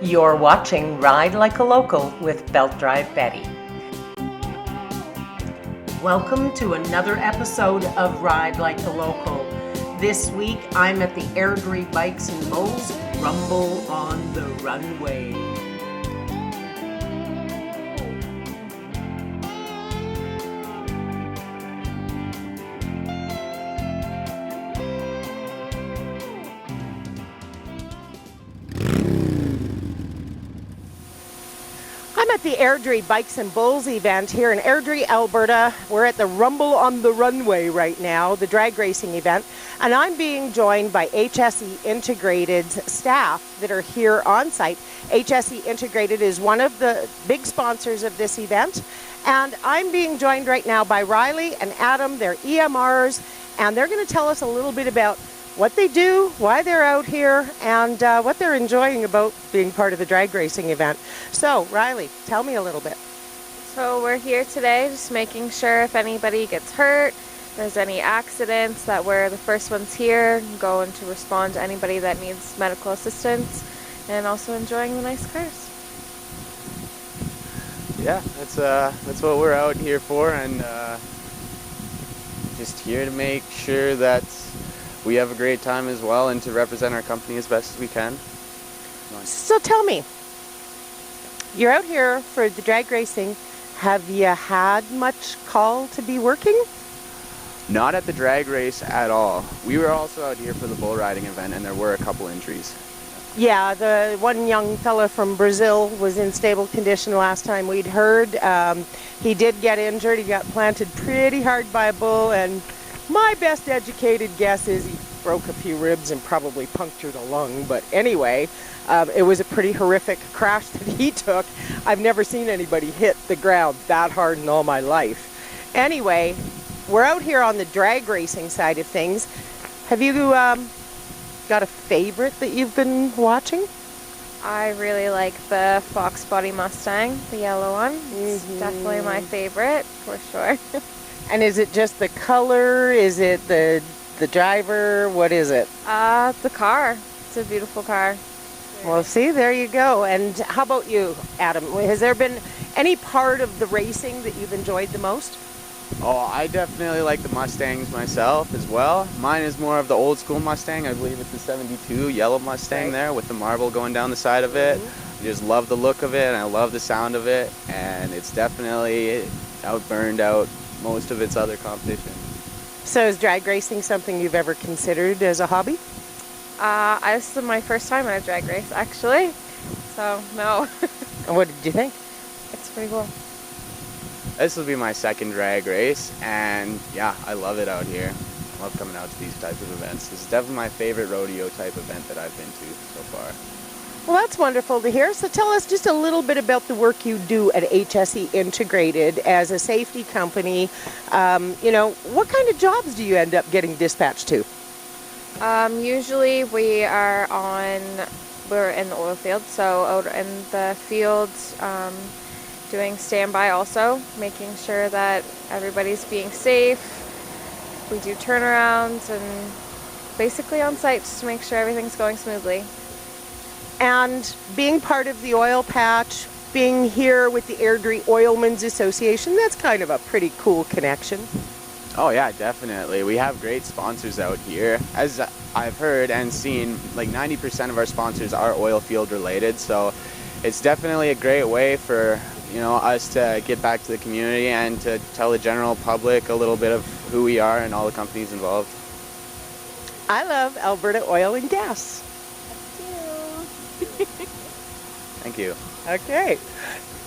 You're watching Ride Like a Local with Belt Drive Betty. Welcome to another episode of Ride Like a Local. This week I'm at the Airdrie Bikes and Bowls Rumble on the Runway. I'm at the Airdrie Bikes and Bowls event here in Airdrie, Alberta. We're at the Rumble on the Runway right now, the drag racing event, and I'm being joined by HSE Integrated's staff that are here on site. HSE Integrated is one of the big sponsors of this event, and I'm being joined right now by Rylee and Adam, their EMRs, and they're going to tell us a little bit about what they do, why they're out here, and what they're enjoying about being part of the drag racing event. So, Rylee, tell me a little bit. So we're here today just making sure if anybody gets hurt, if there's any accidents, that we're the first ones here, going to respond to anybody that needs medical assistance, and also enjoying the nice cars. Yeah, that's what we're out here for, and just here to make sure that we have a great time as well and to represent our company as best as we can. So tell me, you're out here for the drag racing. Have you had much call to be working? Not at the drag race at all. We were also out here for the bull riding event, and there were a couple injuries. Yeah, the one young fella from Brazil was in stable condition last time we'd heard. He did get injured. He got planted pretty hard by a bull, and my best educated guess is he broke a few ribs and probably punctured a lung. But anyway, it was a pretty horrific crash that he took. I've never seen anybody hit the ground that hard in all my life. Anyway, we're out here on the drag racing side of things. Have you got a favorite that you've been watching? I really like the Fox Body Mustang, the yellow one. It's definitely my favorite, for sure. And is it just the color? Is it the driver? What is it? The car. It's a beautiful car. Well, see, there you go. And how about you, Adam? Has there been any part of the racing that you've enjoyed the most? Oh, I definitely like the Mustangs myself as well. Mine is more of the old school Mustang. I believe it's the 72 yellow Mustang there with the marble going down the side of it. I just love the look of it, and I love the sound of it, and it's definitely outburned out most of its other competition. So is drag racing something you've ever considered as a hobby? This is my first time at a drag race, actually. So, no. And what did you think? It's pretty cool. This will be my second drag race, and yeah, I love it out here. I love coming out to these types of events. This is definitely my favorite rodeo type event that I've been to so far. Well, that's wonderful to hear. So tell us just a little bit about the work you do at HSE Integrated as a safety company. What kind of jobs do you end up getting dispatched to? Usually we're in the oil field, so out in the fields, doing standby also, making sure that everybody's being safe. We do turnarounds and basically on site just to make sure everything's going smoothly. And being part of the oil patch, being here with the Airdrie Oilmen's Association, that's kind of a pretty cool connection. Oh yeah, definitely. We have great sponsors out here. As I've heard and seen, like 90% of our sponsors are oil field related, so it's definitely a great way for us to get back to the community and to tell the general public a little bit of who we are and all the companies involved. I love Alberta Oil and Gas. Thank you. Okay.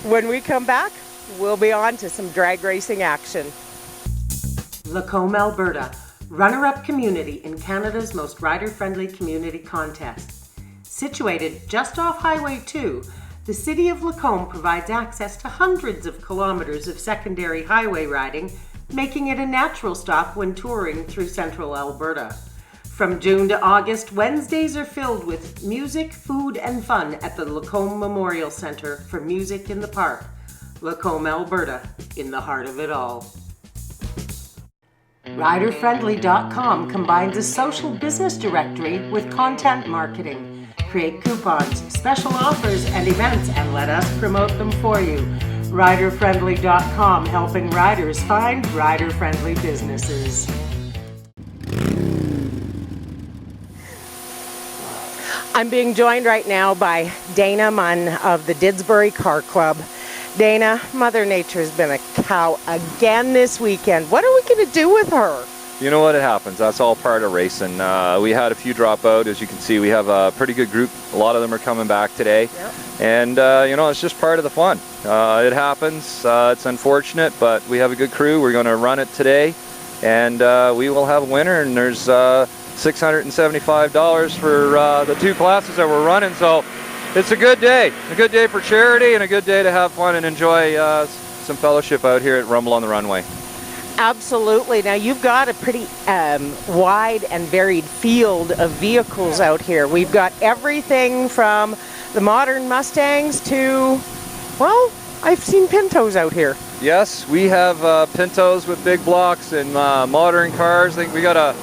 When we come back, we'll be on to some drag racing action. Lacombe, Alberta, runner-up community in Canada's most rider-friendly community contest. Situated just off Highway 2, the city of Lacombe provides access to hundreds of kilometers of secondary highway riding, making it a natural stop when touring through central Alberta. From June to August, Wednesdays are filled with music, food, and fun at the Lacombe Memorial Centre for Music in the Park. Lacombe, Alberta, in the heart of it all. Riderfriendly.com combines a social business directory with content marketing. Create coupons, special offers, and events, and let us promote them for you. Riderfriendly.com, helping riders find rider-friendly businesses. I'm being joined right now by Dana Munn of the Didsbury Car Club. Dana, Mother Nature's been a cow again this weekend. What are we going to do with her? You know what, it happens. That's all part of racing. We had a few drop out. As you can see, we have a pretty good group. A lot of them are coming back today. Yep. And, you know, it's just part of the fun. It happens. It's unfortunate, but we have a good crew. We're going to run it today. And we will have a winner, and there's $675 for the two classes that we're running. So it's a good day for charity, and a good day to have fun and enjoy some fellowship out here at Rumble on the Runway. Absolutely. Now you've got a pretty wide and varied field of vehicles out here. We've got everything from the modern Mustangs to, well, I've seen Pintos out here. Yes, we have Pintos with big blocks and modern cars. I think we got a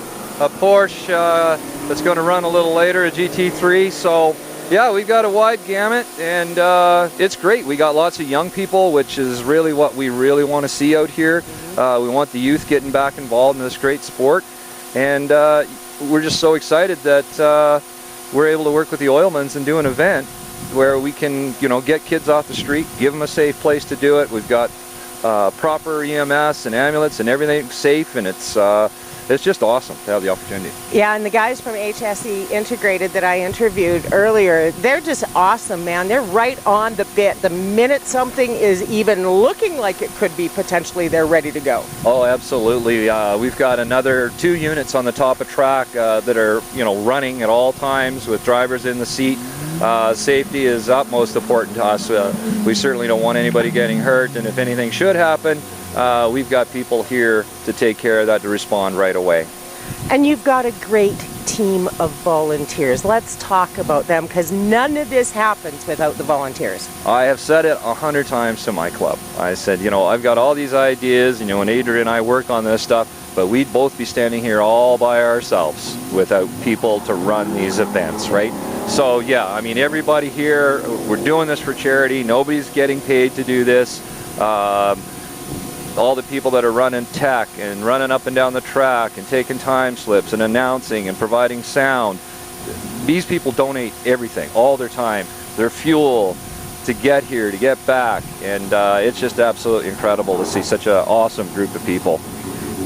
Porsche that's going to run a little later, a GT3. So yeah, we've got a wide gamut, and it's great. We got lots of young people, which is really what we really want to see out here. We want the youth getting back involved in this great sport, and we're just so excited that we're able to work with the Oilmans and do an event where we can, you know, get kids off the street, give them a safe place to do it. We've got proper EMS and ambulance and everything safe, and it's just awesome to have the opportunity. Yeah, and the guys from HSE Integrated that I interviewed earlier, they're just awesome, man. They're right on the bit. The minute something is even looking like it could be potentially, they're ready to go. Oh, absolutely. We've got another 2 units on the top of track that are, you know, running at all times with drivers in the seat. Safety is utmost important to us. We certainly don't want anybody getting hurt, and if anything should happen, we've got people here to take care of that, to respond right away. And you've got a great team of volunteers. Let's talk about them, because none of this happens without the volunteers. I have said it 100 times to my club. I said, you know, I've got all these ideas, you know, and Airdrie and I work on this stuff, but we'd both be standing here all by ourselves without people to run these events, right? So yeah, I mean, everybody here, we're doing this for charity. Nobody's getting paid to do this. All the people that are running tech and running up and down the track and taking time slips and announcing and providing sound, these people donate everything, all their time, their fuel to get here, to get back, and it's just absolutely incredible to see such an awesome group of people.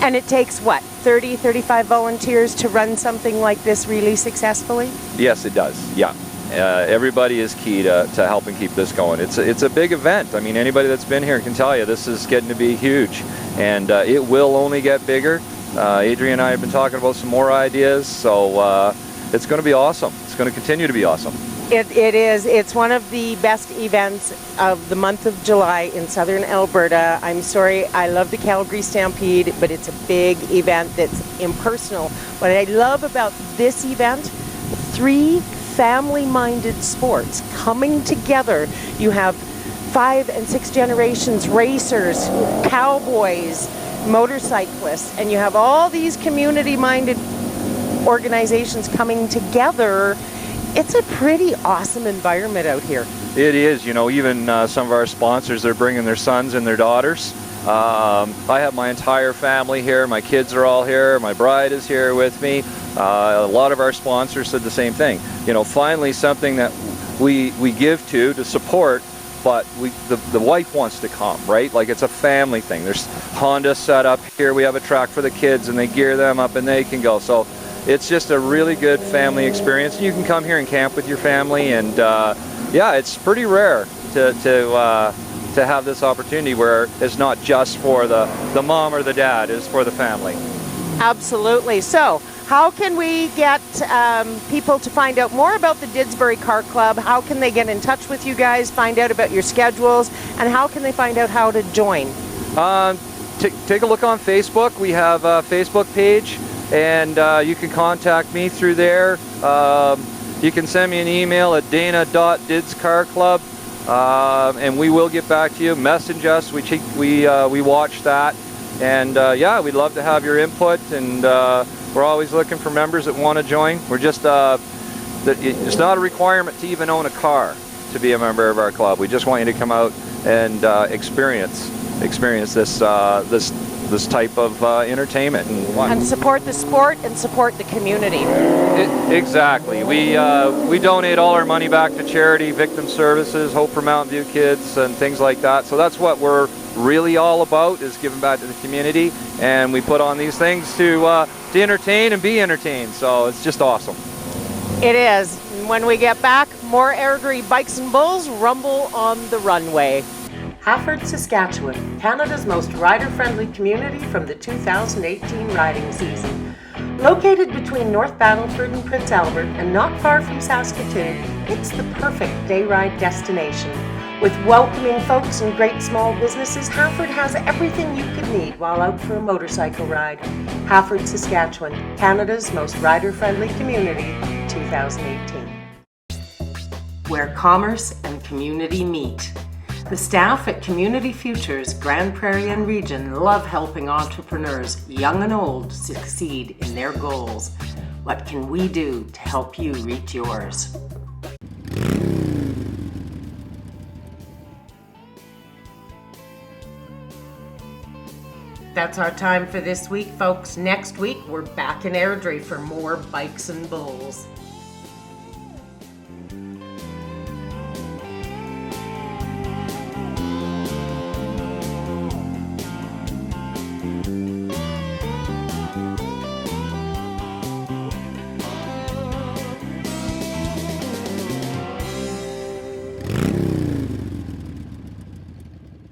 And it takes, what, 30, 35 volunteers to run something like this really successfully? Yes, it does, yeah. Everybody is key to helping keep this going. It's a big event. I mean, anybody that's been here can tell you this is getting to be huge, and it will only get bigger. Airdrie and I have been talking about some more ideas, so it's going to be awesome. It's going to continue to be awesome. It is. It's one of the best events of the month of July in southern Alberta. I'm sorry, I love the Calgary Stampede, but it's a big event that's impersonal. What I love about this event, 3 family-minded sports coming together. You have 5 and 6 generations, racers, cowboys, motorcyclists, and you have all these community-minded organizations coming together. It's a pretty awesome environment out here. It is. You know, even some of our sponsors, they're bringing their sons and their daughters. I have my entire family here. My kids are all here. My bride is here with me. A lot of our sponsors said the same thing. You know, finally something that we give to support, but the wife wants to come, right? Like, it's a family thing. There's Honda set up here. We have a track for the kids, and they gear them up and they can go. So it's just a really good family experience. You can come here and camp with your family, and yeah, it's pretty rare to have this opportunity where it's not just for the mom or the dad, it's for the family. Absolutely. So how can we get people to find out more about the Didsbury Car Club? How can they get in touch with you guys, find out about your schedules, and how can they find out how to join? Take a look on Facebook. We have a Facebook page, and you can contact me through there. You can send me an email at dana.didscarclub, and we will get back to you. Message us. We watch that, And yeah, we'd love to have your input, and we're always looking for members that want to join. We're just, it's not a requirement to even own a car to be a member of our club. We just want you to come out and experience this type of entertainment. And support the sport and support the community. Exactly. We donate all our money back to charity, victim services, Hope for Mountain View Kids, and things like that. So that's what we're really all about, is giving back to the community. And we put on these things to entertain and be entertained. So it's just awesome. It is. When we get back, more Airdrie Bikes and Bulls rumble on the runway. Hafford, Saskatchewan, Canada's most rider-friendly community from the 2018 riding season. Located between North Battleford and Prince Albert and not far from Saskatoon, it's the perfect day ride destination. With welcoming folks and great small businesses, Hafford has everything you could need while out for a motorcycle ride. Hafford, Saskatchewan, Canada's most rider-friendly community, 2018. Where commerce and community meet. The staff at Community Futures, Grand Prairie and region love helping entrepreneurs, young and old, succeed in their goals. What can we do to help you reach yours? That's our time for this week, folks. Next week, we're back in Airdrie for more Bikes and Bulls.